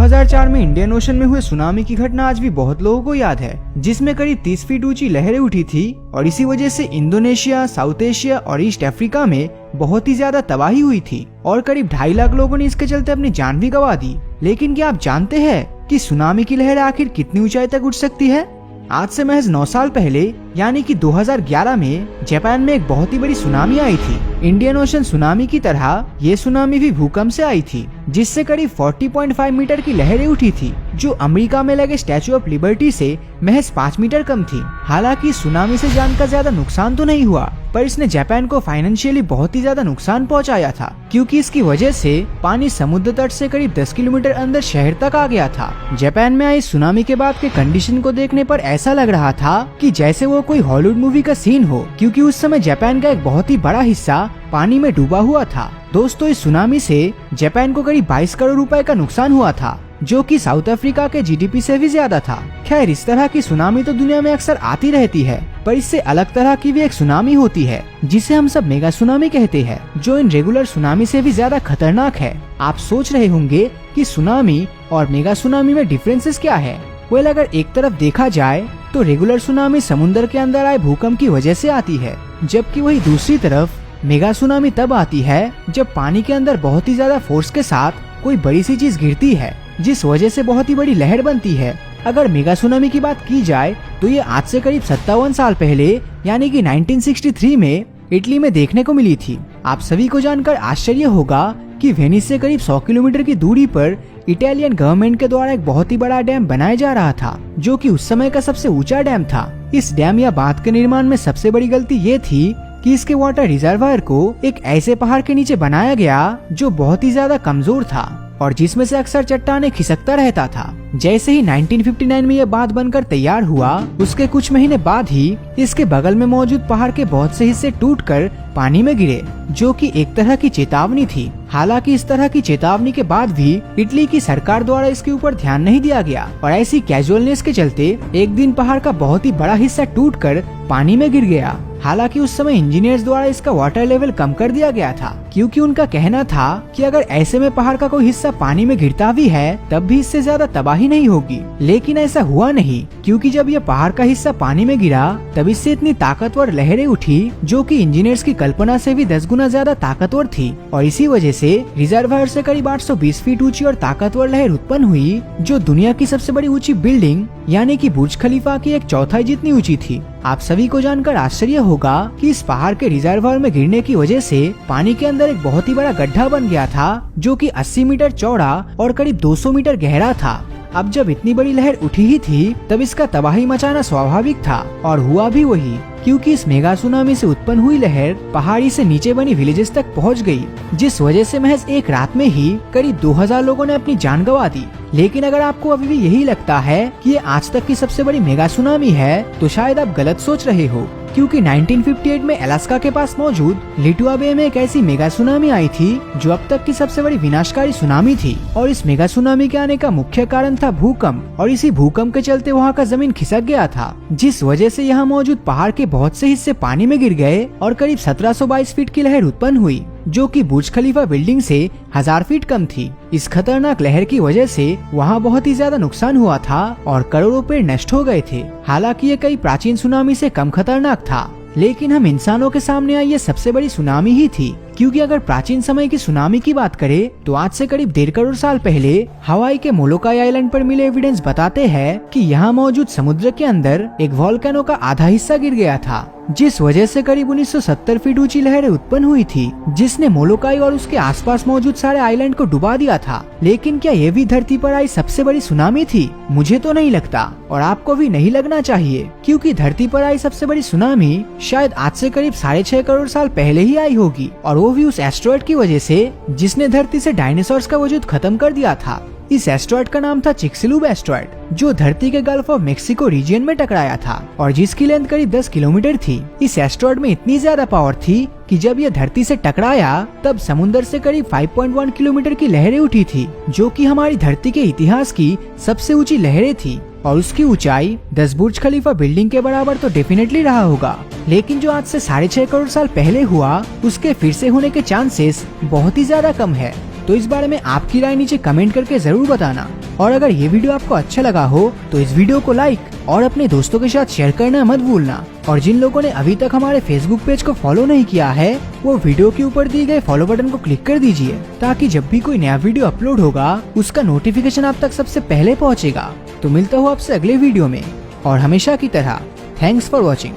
2004 में Indian ocean में हुए सुनामी की घटना आज भी बहुत लोगों को याद है, जिसमें करीब 30 फीट ऊंची लहरें उठी थी और इसी वजह से इंडोनेशिया, साउथ एशिया और ईस्ट अफ्रीका में बहुत ही ज्यादा तबाही हुई थी और करीब 2.5 लाख लोगों ने इसके चलते अपनी जान भी गंवा दी। लेकिन क्या आप जानते हैं कि सुनामी की लहर आखिर कितनी ऊंचाई तक उठ सकती है? आज से महज 9 साल पहले यानी कि 2011 में जापान में एक बहुत ही बड़ी सुनामी आई थी। इंडियन ओशन सुनामी की तरह ये सुनामी भी भूकंप से आई थी, जिससे करीब 40.5 मीटर की लहरें उठी थी, जो अमेरिका में लगे स्टैचू ऑफ लिबर्टी से महज 5 मीटर कम थी। हालांकि सुनामी से जान का ज्यादा नुकसान तो नहीं हुआ, पर इसने जापान को फाइनेंशियली बहुत ही ज्यादा नुकसान पहुंचाया था, क्योंकि इसकी वजह से पानी समुद्र तट से करीब 10 किलोमीटर अंदर शहर तक आ गया था। जापान में आई सुनामी के बाद के कंडीशन को देखने पर ऐसा लग रहा था कि जैसे वो कोई हॉलीवुड मूवी का सीन हो, क्योंकि उस समय जापान का एक बहुत ही बड़ा हिस्सा पानी में डूबा हुआ था। दोस्तों, इस सुनामी से जापान को करीब 22 करोड़ रुपए का नुकसान हुआ था, जो कि साउथ अफ्रीका के जीडीपी से भी ज्यादा था। खैर, इस तरह की सुनामी तो दुनिया में अक्सर आती रहती है, पर इससे अलग तरह की भी एक सुनामी होती है, जिसे हम सब मेगा सुनामी कहते हैं, जो इन रेगुलर सुनामी से भी ज्यादा खतरनाक है। आप सोच रहे होंगे कि सुनामी और मेगा सुनामी में डिफरेंसेस क्या है? वेल, अगर एक तरफ देखा जाए तो रेगुलर सुनामी समुद्र के अंदर आए भूकंप की वजह से आती है, जबकि वही दूसरी तरफ मेगा सुनामी तब आती है जब पानी के अंदर बहुत ही ज्यादा फोर्स के साथ कोई बड़ी सी चीज गिरती है, जिस वजह से बहुत ही बड़ी लहर बनती है। अगर मेगा सुनामी की बात की जाए तो ये आज से करीब 57 साल पहले यानी कि 1963 में इटली में देखने को मिली थी। आप सभी को जानकर आश्चर्य होगा कि वेनिस से करीब 100 किलोमीटर की दूरी पर इटालियन गवर्नमेंट के द्वारा एक बहुत ही बड़ा डैम बनाया जा रहा था, जो कि उस समय का सबसे ऊंचा डैम था। इस डैम या बांध के निर्माण में सबसे बड़ी गलती ये थी कि इसके वाटर रिजर्वायर को एक ऐसे पहाड़ के नीचे बनाया गया जो बहुत ही ज्यादा कमजोर था और जिसमें से अक्सर चट्टाने खिसकता रहता था। जैसे ही 1959 में यह बांध बनकर तैयार हुआ, उसके कुछ महीने बाद ही इसके बगल में मौजूद पहाड़ के बहुत से हिस्से टूटकर पानी में गिरे, जो कि एक तरह की चेतावनी थी। हालांकि इस तरह की चेतावनी के बाद भी इटली की सरकार द्वारा इसके ऊपर ध्यान नहीं दिया गया और ऐसी कैजुअलनेस के चलते एक दिन पहाड़ का बहुत ही बड़ा हिस्सा टूटकर पानी में गिर गया। हालांकि उस समय इंजीनियर्स द्वारा इसका वाटर लेवल कम कर दिया गया था, क्योंकि उनका कहना था कि अगर ऐसे में पहाड़ का कोई हिस्सा पानी में गिरता भी है तब भी इससे ज्यादा तबाही नहीं होगी। लेकिन ऐसा हुआ नहीं, क्योंकि जब यह पहाड़ का हिस्सा पानी में गिरा तब इससे इतनी ताकतवर लहरें उठी, जो कि इंजीनियर्स की कल्पना से भी 10 गुना ज्यादा ताकतवर थी और इसी वजह से रिजर्वायर से करीब 820 फीट ऊंची और ताकतवर लहर उत्पन्न हुई, जो दुनिया की सबसे बड़ी ऊंची बिल्डिंग यानी कि बुर्ज खलीफा की 1/4 जितनी ऊंची थी। आप सभी को जानकर आश्चर्य होगा कि इस पहाड़ के रिजर्वायर में गिरने की वजह से पानी के अंदर एक बहुत ही बड़ा गड्ढा बन गया था, जो कि 80 मीटर चौड़ा और करीब 200 मीटर गहरा था। अब जब इतनी बड़ी लहर उठी ही थी तब इसका तबाही मचाना स्वाभाविक था और हुआ भी वही, क्योंकि इस मेगा सुनामी से उत्पन्न हुई लहर पहाड़ी से नीचे बनी विलेजेस तक पहुंच गई, जिस वजह से महज एक रात में ही करीब 2000 लोगों ने अपनी जान गंवा दी। लेकिन अगर आपको अभी भी यही लगता है कि ये आज तक की सबसे बड़ी मेगा सुनामी है, तो शायद आप गलत सोच रहे हो, क्योंकि 1958 में अलास्का के पास मौजूद लिटुआ बे में एक ऐसी मेगा सुनामी आई थी जो अब तक की सबसे बड़ी विनाशकारी सुनामी थी। और इस मेगा सुनामी के आने का मुख्य कारण था भूकंप, और इसी भूकंप के चलते वहाँ का जमीन खिसक गया था, जिस वजह से यहाँ मौजूद पहाड़ के बहुत से हिस्से पानी में गिर गए और करीब 1722 फीट की लहर उत्पन्न हुई, जो कि बुर्ज खलीफा बिल्डिंग से 1000 फीट कम थी। इस खतरनाक लहर की वजह से वहाँ बहुत ही ज्यादा नुकसान हुआ था और करोड़ों पेड़ नष्ट हो गए थे। हालांकि ये कई प्राचीन सुनामी से कम खतरनाक था, लेकिन हम इंसानों के सामने आई ये सबसे बड़ी सुनामी ही थी, क्योंकि अगर प्राचीन समय की सुनामी की बात करें तो आज से करीब 1.5 करोड़ साल पहले हवाई के मोलोकाई आइलैंड पर मिले एविडेंस बताते हैं कि यहाँ मौजूद समुद्र के अंदर एक वोल्केनो का आधा हिस्सा गिर गया था, जिस वजह से करीब 1970 फीट ऊंची लहरें उत्पन्न हुई थी, जिसने मोलोकाई और उसके आसपास मौजूद सारे आइलैंड को डुबा दिया था। लेकिन क्या ये भी धरती पर आई सबसे बड़ी सुनामी थी? मुझे तो नहीं लगता और आपको भी नहीं लगना चाहिए, क्योंकि धरती पर आई सबसे बड़ी सुनामी शायद आज से करीब 6.5 करोड़ साल पहले ही आई होगी, और वो भी उस एस्ट्रॉयड की वजह से जिसने धरती से डायनासोर्स का वजूद खत्म कर दिया था। इस एस्ट्रॉयड का नाम था चिक्सलूब एस्ट्रॉयड, जो धरती के गल्फ ऑफ मेक्सिको रीजन में टकराया था और जिसकी लेंथ करीब 10 किलोमीटर थी। इस एस्ट्रॉयड में इतनी ज्यादा पावर थी कि जब यह धरती से टकराया तब समुद्र से करीब 5.1 किलोमीटर की लहरें उठी थी, जो कि हमारी धरती के इतिहास की सबसे ऊंची लहरें थी, और उसकी ऊंचाई 10 बुर्ज खलीफा बिल्डिंग के बराबर तो डेफिनेटली रहा होगा। लेकिन जो आज से 6.5 करोड़ साल पहले हुआ, उसके फिर से होने के चांसेस बहुत ही ज्यादा कम है। तो इस बारे में आपकी राय नीचे कमेंट करके जरूर बताना। और अगर ये वीडियो आपको अच्छा लगा हो तो इस वीडियो को लाइक और अपने दोस्तों के साथ शेयर करना मत भूलना। और जिन लोगों ने अभी तक हमारे फेसबुक पेज को फॉलो नहीं किया है वो वीडियो के ऊपर दिए गए फॉलो बटन को क्लिक कर दीजिए, ताकि जब भी कोई नया वीडियो अपलोड होगा उसका नोटिफिकेशन आप तक सबसे पहले पहुँचेगा। तो मिलता हूँ आपसे अगले वीडियो में, और हमेशा की तरह थैंक्स फॉर वॉचिंग।